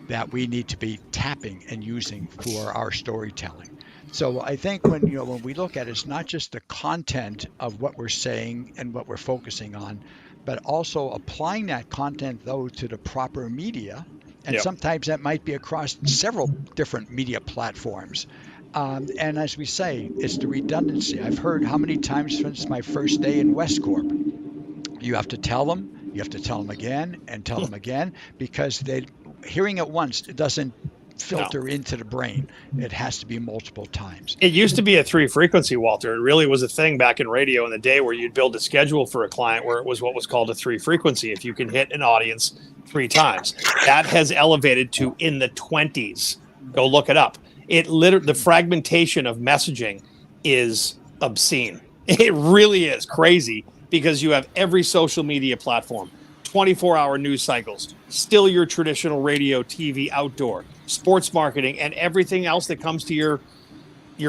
that we need to be tapping and using for our storytelling. So I think when we look at it, it's not just the content of what we're saying and what we're focusing on, but also applying that content though to the proper media. And sometimes that might be across several different media platforms. And as we say, it's the redundancy. I've heard how many times since my first day in West Corp, you have to tell them again and tell them again, because hearing it once, it doesn't filter into the brain. It has to be multiple times. It used to be a 3 frequency, Walter. It really was a thing back in radio in the day, where you'd build a schedule for a client where it was what was called a 3 frequency. If you can hit an audience 3 times, that has elevated to in the 20s. Go look it up. The fragmentation of messaging is obscene. It really is crazy, because you have every social media platform, 24-hour news cycles, still your traditional radio, TV, outdoor, sports marketing, and everything else that comes to your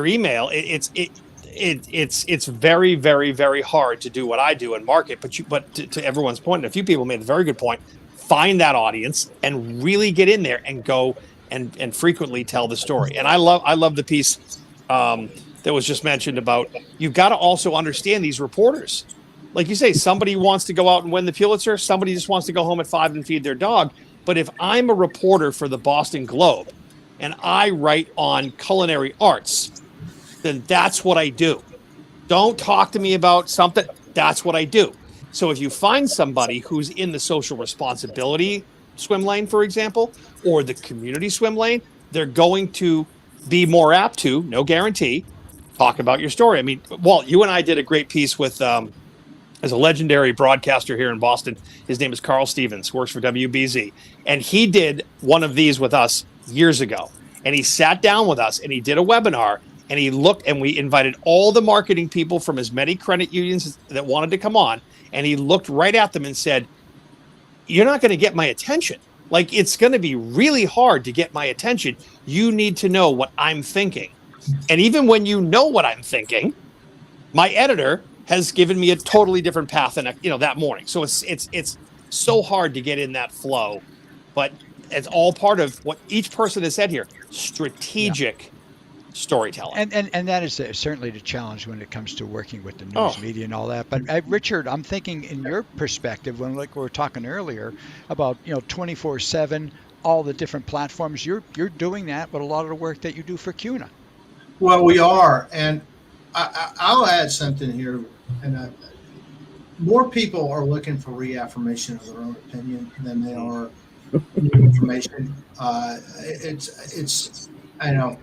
email. It's very, very, very hard to do what I do and market. But to everyone's point, and a few people made a very good point, find that audience and really get in there and go and frequently tell the story. And I love the piece that was just mentioned about, you've got to also understand these reporters. Like you say, somebody wants to go out and win the Pulitzer. Somebody just wants to go home at 5 and feed their dog. But if I'm a reporter for the Boston Globe and I write on culinary arts, then that's what I do. Don't talk to me about something. That's what I do. So if you find somebody who's in the social responsibility swim lane, for example, or the community swim lane, they're going to be more apt to, no guarantee, talk about your story. I mean, Walt, you and I did a great piece with as a legendary broadcaster here in Boston. His name is Carl Stevens, works for WBZ. And he did one of these with us years ago. And he sat down with us and he did a webinar. and he looked, and we invited all the marketing people from as many credit unions that wanted to come on, and he looked right at them and said, "You're not going to get my attention. Like, it's going to be really hard to get my attention. You need to know what I'm thinking. And even when you know what I'm thinking, my editor has given me a totally different path than, that morning." So it's so hard to get in that flow, but it's all part of what each person has said here: strategic storytelling. And that is certainly the challenge when it comes to working with the news Oh. media and all that. But Richard, I'm thinking in your perspective, when like we were talking earlier about 24/7, all the different platforms, you're doing that with a lot of the work that you do for CUNA. Well, we are, and I'll add something here. And more people are looking for reaffirmation of their own opinion than they are new information. It's I know.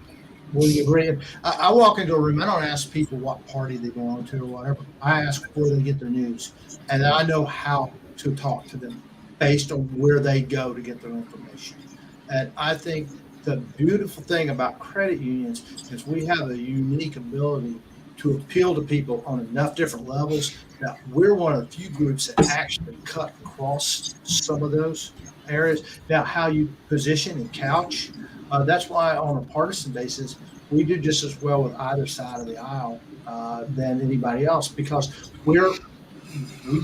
Will you agree? I walk into a room. I don't ask people what party they belong to or whatever. I ask where they get their news, and I know how to talk to them based on where they go to get their information. And I think the beautiful thing about credit unions is we have a unique ability to appeal to people on enough different levels that we're one of the few groups that actually cut across some of those areas. Now, how you position and couch, that's why on a partisan basis, we do just as well with either side of the aisle than anybody else, because we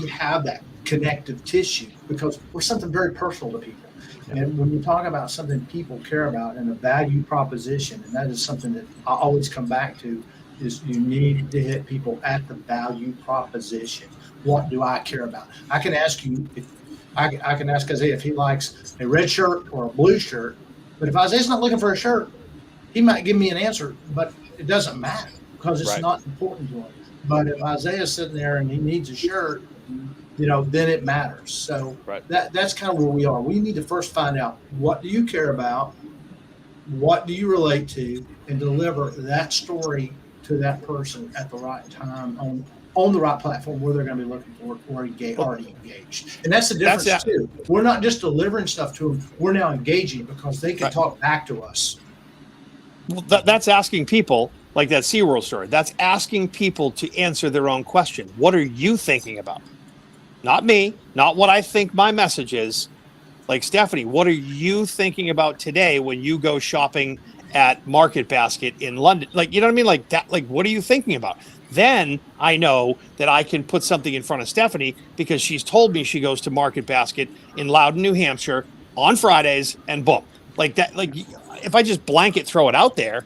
have that connective tissue, because we're something very personal to people. And when you talk about something people care about and a value proposition, and that is something that I always come back to, is you need to hit people at the value proposition. What do I care about? I can ask you, I can ask Isaiah if he likes a red shirt or a blue shirt, but if Isaiah's not looking for a shirt, he might give me an answer, but it doesn't matter because it's Right. not important to him. But if Isaiah's sitting there and he needs a shirt, then it matters. So Right. that's kind of where we are. We need to first find out, what do you care about? What do you relate to? And deliver that story to that person at the right time on the right platform where they're going to be looking for it or already engaged. And that's the difference too. We're not just delivering stuff to them. We're now engaging because they can Right. talk back to us. Well, that's asking people, like that SeaWorld story. That's asking people to answer their own question. What are you thinking about? Not me, not what I think my message is. Like, Stephanie, what are you thinking about today when you go shopping at Market Basket in London? Like, you know what I mean? Like that, like, what are you thinking about? Then I know that I can put something in front of Stephanie because she's told me she goes to Market Basket in Loudon, New Hampshire on Fridays, and boom. Like that, like if I just blanket throw it out there,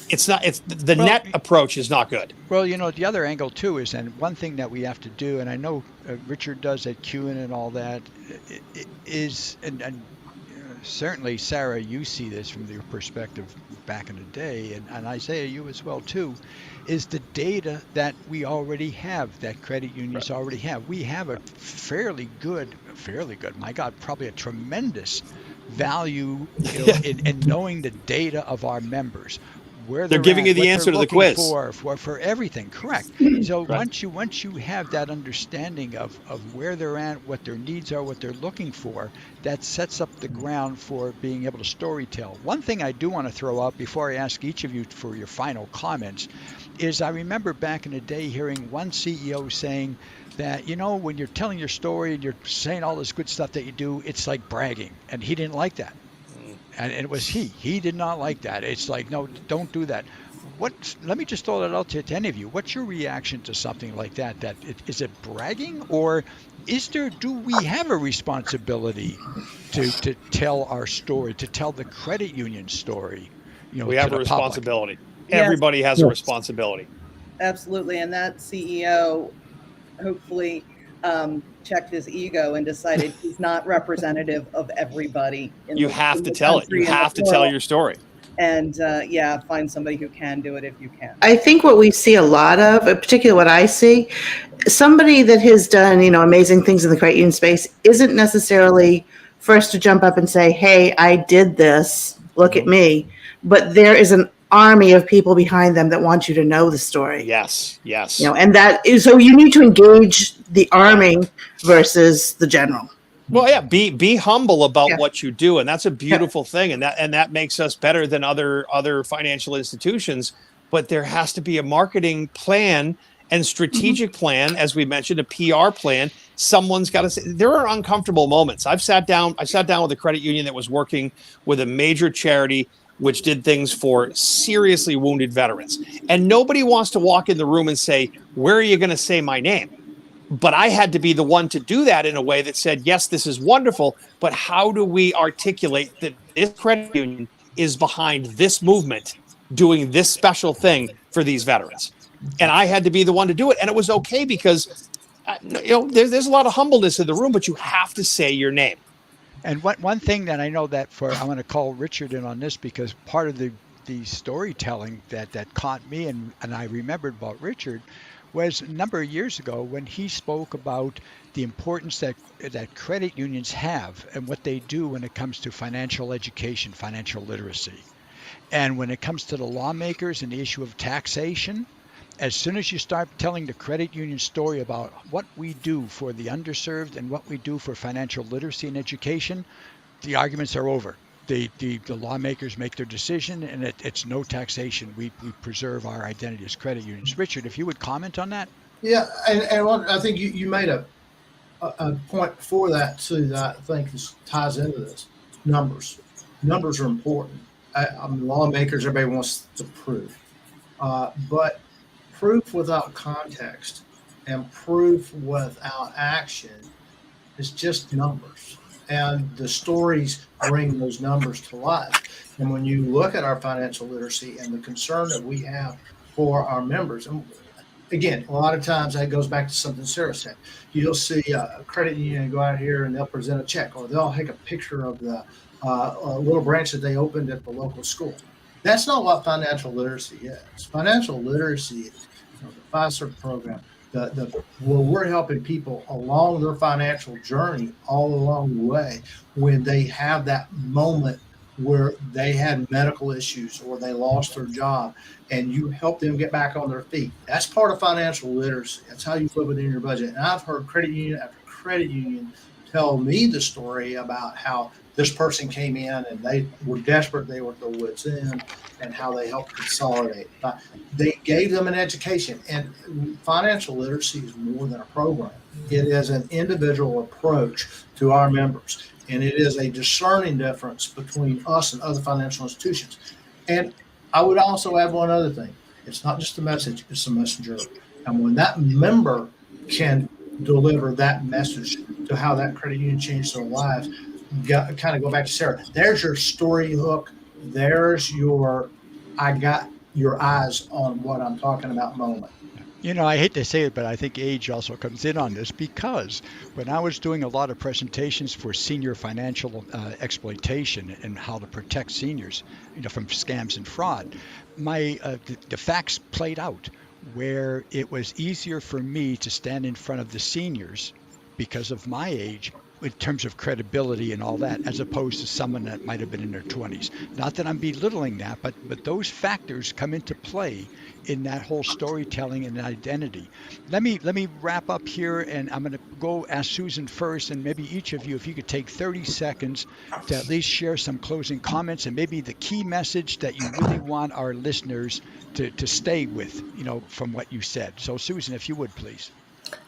it's the net approach is not good. Well, the other angle too is, and one thing that we have to do, and I know Richard does at CUNA and all that, is, and certainly Sarah, you see this from your perspective back in the day, and Isaiah, you as well too, is the data that we already have, that credit unions already have. We have a fairly good, my God, probably a tremendous value in knowing the data of our members. Where they're giving you the answer to the quiz for everything. Correct. So once you have that understanding of where they're at, what their needs are, what they're looking for, that sets up the ground for being able to storytell. One thing I do want to throw out before I ask each of you for your final comments is, I remember back in the day hearing one CEO saying that, when you're telling your story and you're saying all this good stuff that you do, it's like bragging, and he didn't like that. And it was he did not like that. It's like, no, don't do that. Let me just throw that out to any of you. What's your reaction to something like that? Is it bragging, or do we have a responsibility to tell our story, to tell the credit union story? We have a responsibility. Everybody has a responsibility. Absolutely. And that CEO hopefully checked his ego and decided he's not representative of everybody. You have to tell it. You have to tell your story. And find somebody who can do it if you can. I think what we see a lot of, in particular what I see, somebody that has done, amazing things in the credit union space isn't necessarily first to jump up and say, hey, I did this, look at me. But there is an army of people behind them that want you to know the story. Yes. And that is, so you need to engage the army versus the general. Well, yeah, be humble about what you do, and that's a beautiful thing, and that makes us better than other financial institutions but there has to be a marketing plan and strategic plan, as we mentioned, a PR plan. Someone's got to say there are uncomfortable moments. I sat down with a credit union that was working with a major charity which did things for seriously wounded veterans. And nobody wants to walk in the room and say, where are you going to say my name? But I had to be the one to do that in a way that said, yes, this is wonderful, but how do we articulate that this credit union is behind this movement doing this special thing for these veterans? And I had to be the one to do it. And it was okay because, there's a lot of humbleness in the room, but you have to say your name. And one thing that I know that I want to call Richard in on this, because part of the storytelling that caught me and I remembered about Richard was a number of years ago when he spoke about the importance that credit unions have and what they do when it comes to financial education, financial literacy. And when it comes to the lawmakers and the issue of taxation, as soon as you start telling the credit union story about what we do for the underserved and what we do for financial literacy and education, the arguments are over. The lawmakers make their decision, and it's no taxation. We preserve our identity as credit unions. Richard, if you would comment on that. Yeah, and I think you made a point before that too that I think ties into this. Numbers are important. Lawmakers, everybody wants to prove, but proof without context and proof without action is just numbers. And the stories bring those numbers to life. And when you look at our financial literacy and the concern that we have for our members, and again, a lot of times that goes back to something Sarah said. You'll see a credit union go out here and they'll present a check, or they'll take a picture of the little branch that they opened at the local school. That's not what financial literacy is. Financial literacy is the FISERV program, where we're helping people along their financial journey all along the way when they have that moment where they had medical issues or they lost their job, and you help them get back on their feet. That's part of financial literacy. That's how you put it in your budget. And I've heard credit union after credit union tell me the story about how this person came in and they were desperate, they were at their wits' end, and how they helped consolidate. They gave them an education, and financial literacy is more than a program. It is an individual approach to our members, and it is a discerning difference between us and other financial institutions. And I would also add one other thing. It's not just a message, it's a messenger. And when that member can deliver that message to how that credit union changed their lives, kind of go back to Sarah. There's your story hook. There's your I got your eyes on what I'm talking about moment. I hate to say it, but I think age also comes in on this, because when I was doing a lot of presentations for senior financial exploitation and how to protect seniors, from scams and fraud, the facts played out where it was easier for me to stand in front of the seniors because of my age in terms of credibility and all that, as opposed to someone that might have been in their 20s. Not that I'm belittling that, but those factors come into play in that whole storytelling and identity. Let me wrap up here, and I'm going to go ask Susan first, and maybe each of you, if you could take 30 seconds to at least share some closing comments and maybe the key message that you really want our listeners to stay with, from what you said. So Susan, if you would, please.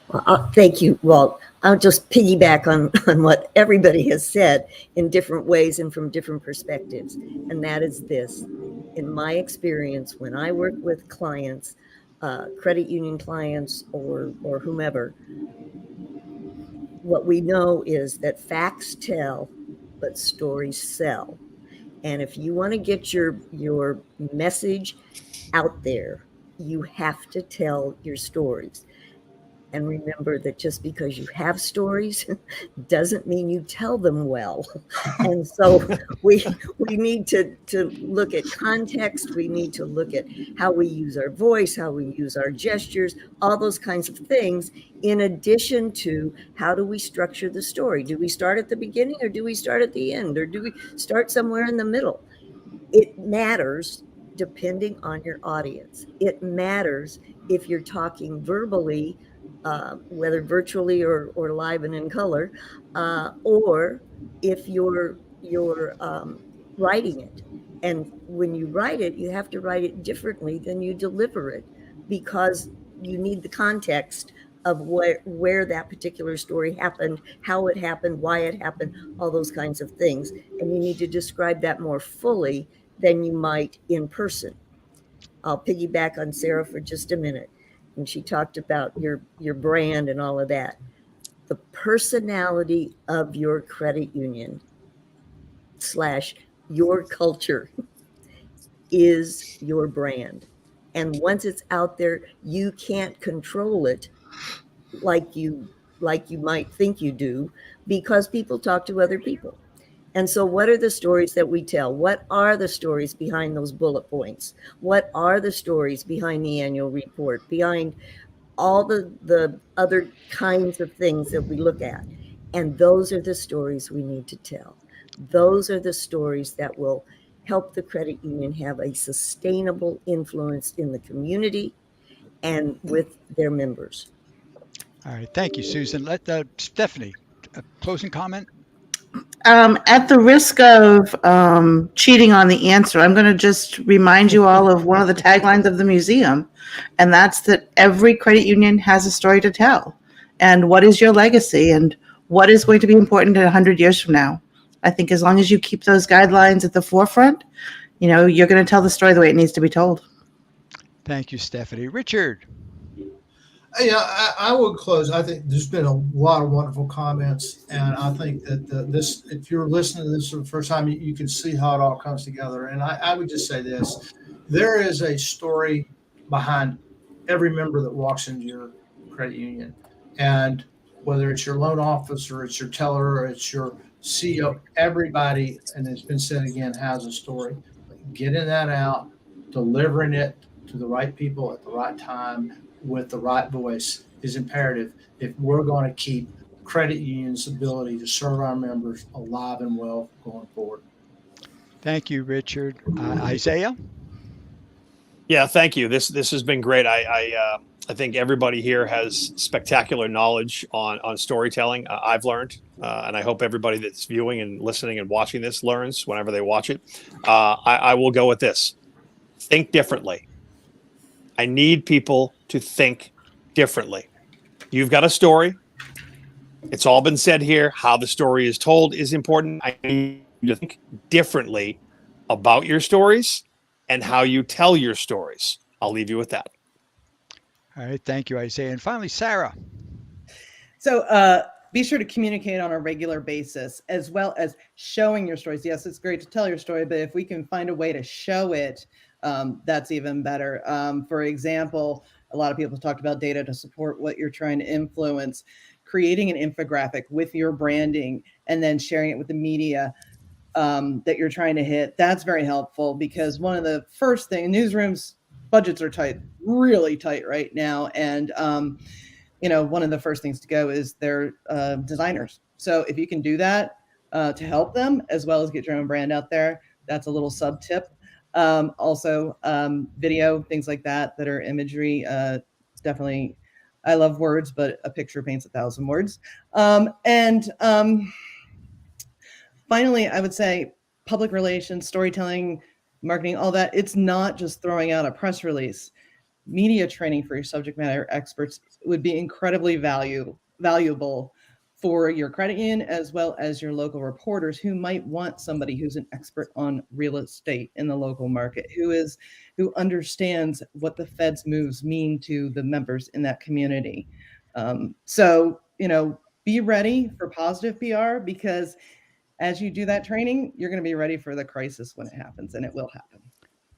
Well, thank you, Walt. I'll just piggyback on what everybody has said in different ways and from different perspectives. And that is this. In my experience, when I work with clients, credit union clients or whomever, what we know is that facts tell, but stories sell. And if you want to get your message out there, you have to tell your stories. And remember that just because you have stories doesn't mean you tell them well. And so we need to look at context. We need to look at how we use our voice, how we use our gestures, all those kinds of things, in addition to how do we structure the story? Do we start at the beginning, or do we start at the end, or do we start somewhere in the middle? It matters depending on your audience. It matters if you're talking verbally, whether virtually or live and in color, or if you're writing it. And when you write it, you have to write it differently than you deliver it, because you need the context of where that particular story happened, how it happened, why it happened, all those kinds of things. And you need to describe that more fully than you might in person. I'll piggyback on Sarah for just a minute. And she talked about your brand and all of that. The personality of your credit union / your culture is your brand. And once it's out there, you can't control it like you might think you do, because people talk to other people. And so what are the stories that we tell? What are the stories behind those bullet points? What are the stories behind the annual report, behind all the other kinds of things that we look at? And those are the stories we need to tell. Those are the stories that will help the credit union have a sustainable influence in the community and with their members. All right. Thank you, Susan. Let Stephanie, a closing comment. At the risk of cheating on the answer, I'm going to just remind you all of one of the taglines of the museum, and that's that every credit union has a story to tell. And what is your legacy, and what is going to be important in 100 years from now? I think as long as you keep those guidelines at the forefront, you're going to tell the story the way it needs to be told. Thank you, Stephanie. Richard. Yeah, I would close. I think there's been a lot of wonderful comments, and I think that this, if you're listening to this for the first time, you can see how it all comes together. And I would just say this: there is a story behind every member that walks into your credit union, and whether it's your loan officer, it's your teller, or it's your CEO, everybody, and it's been said again, has a story. Getting that out, delivering it to the right people at the right time, with the right voice is imperative if we're going to keep credit unions' ability to serve our members alive and well going forward. Thank you, Richard. Isaiah. Yeah, thank you. This has been great. I think everybody here has spectacular knowledge on storytelling. I've learned, and I hope everybody that's viewing and listening and watching this learns whenever they watch it. I will go with this: think differently. I need people to think differently. You've got a story. It's all been said here. How the story is told is important. I need you to think differently about your stories and how you tell your stories. I'll leave you with that. All right. Thank you, Isaiah. And finally, Sarah. So be sure to communicate on a regular basis, as well as showing your stories. Yes, it's great to tell your story, but if we can find a way to show it, that's even better. For example, a lot of people talked about data to support what you're trying to influence. Creating an infographic with your branding and then sharing it with the media that you're trying to hit, that's very helpful, because one of the first things, newsrooms budgets are tight, really tight right now. And, one of the first things to go is their designers. So if you can do that to help them, as well as get your own brand out there, that's a little sub tip. Also, video, things like that are imagery. Definitely, I love words, but a picture paints 1,000 words. Finally, I would say public relations, storytelling, marketing, all that. It's not just throwing out a press release. Media training for your subject matter experts would be incredibly valuable for your credit union, as well as your local reporters who might want somebody who's an expert on real estate in the local market, who understands what the Fed's moves mean to the members in that community. So be ready for positive PR, because as you do that training, you're going to be ready for the crisis when it happens, and it will happen.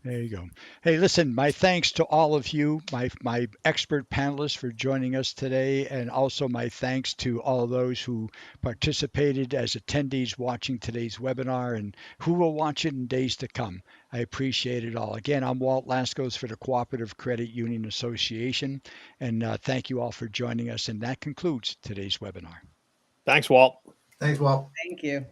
There you go. Hey, listen, my thanks to all of you, my expert panelists, for joining us today, and also my thanks to all those who participated as attendees watching today's webinar and who will watch it in days to come. I appreciate it all. Again, I'm Walt Laskos for the Cooperative Credit Union Association, and thank you all for joining us, and that concludes today's webinar. Thanks, Walt. Thanks, Walt. Thank you.